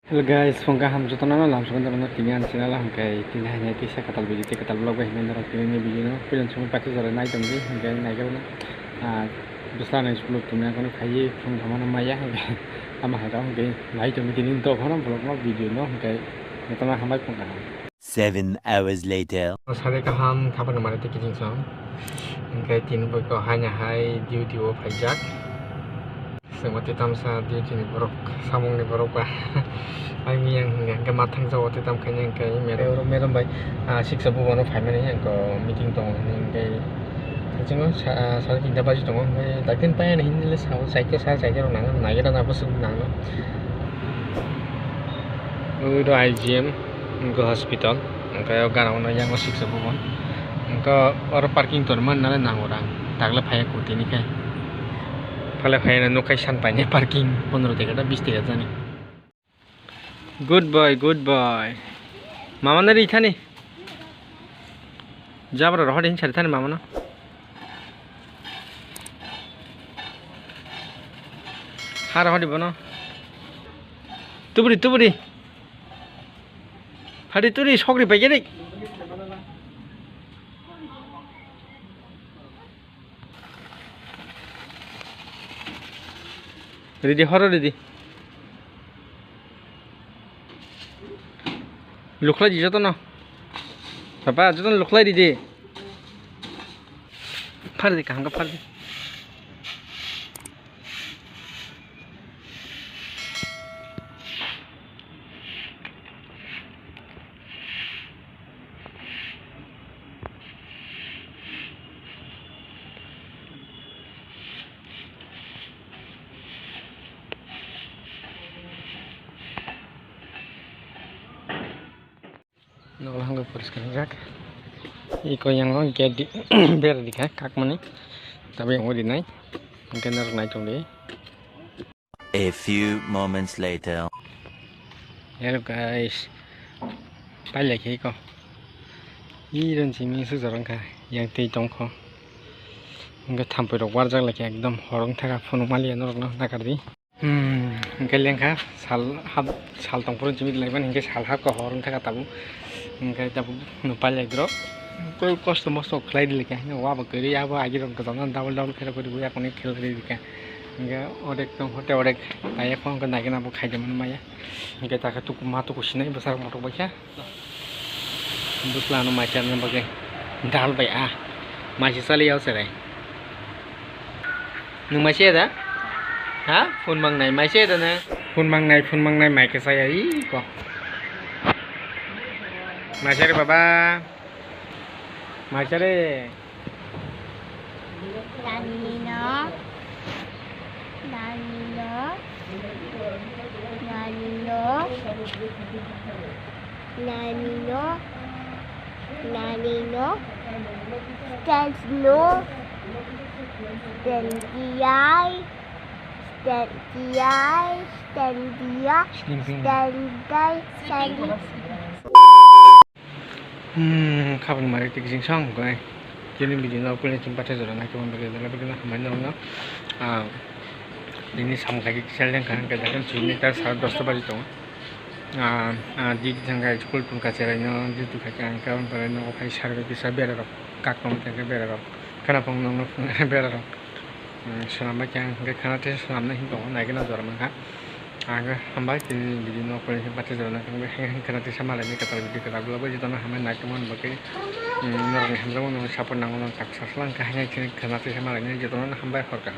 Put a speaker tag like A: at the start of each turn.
A: Hello guys, fungka ham joto nana lam sukan darana timian channel ham kai tin hanya tisa katal biji te katal blog bai men darok tini biji no pilan sumi pati jara nai tambi kai nai kau na bisla nai sepuluh tumia kono kai fung thamana maya kai ama hada kai nai tambi tini to kono blog no video no kai metama hambai fungka ham
B: 7 hours later.
A: sare ka ham khabar mare te kijing song kai tin boi ko hanya hai duty o phajak semati tamsa duty ni borok samung ni borok ba ai mi yang ke matang jawa te tam kanya kai meram bai siksa bu wono phai mane yang ko meeting tong kai jingo sa tinta baji tong kai dakin pa na hindi le sa cycle ro nang na yara na bus nang no udo IGM ko hospital kai gara ono yang siksa bu won ko or parking tor man na nang orang tagla phai ko tini kai phale phai na no kai san pa ne parking 15 টাকা 20 টাকা জানি good boy mama na ri thani jabra rohde hin chari thani mama na har rohde bono tuburi hadi turi sokri pai gere ready horo ready lukhlai di joto no papa joto lukhlai di de phar de kahanga phar de nol hangga poriskar jak iko yang on gedi ber dikha kak mani tapi yang odi nai mungkin nar nai chong de
B: A few moments later.
A: hello guys pale ke ko iron simi su jarang ka yang tei tong kho ngga thampai rok war jak la ke ekdom horong thaka phone mali no rok no nakardi ngga lengkha sal tong purun chimi laiban ngga sal ha ko horong thaka tabu ngga tabu no pale gro ko kosto mosto khlai dile ka wa ba kari ya ba agi rok to nan double khera kori bu ya koni khel ri dika ngga odek tong hote odek aya phone ka nagina bu khai jaman maya ngga ta ka tu ma tu kusinai besar motok ba kya busla no ma char ne bagai dal bai masih sali yaw serai nung masih ada ha phone mang nai masih ada na phone mang nai mai ke saya i ko masih baba masih
C: Nanino, Stensno,
A: kapan mari tik sing song ko ai jadi biji no pun cimpa te jora na ko bagi dala bagi na hamai no ini sam kaki sel yang kan ka dakan chini tar 10:30 baji to di jangga school pun ka cerai no di tu ka kan ka pare no kai sarve bisa bera ro kak nom te bera ro kana pong no bera ro selama yang ke kana te selama hin to na gina jora ma ka aga hambai tin biji no pun cimpa te jora na kan be kana te sama lai ka tar biji ka bla baji to na hamai na ke mon bakai nor ni hamra mon sapon nang tak saslang ka hanya kana te sama lai ni jito na hambai hor ka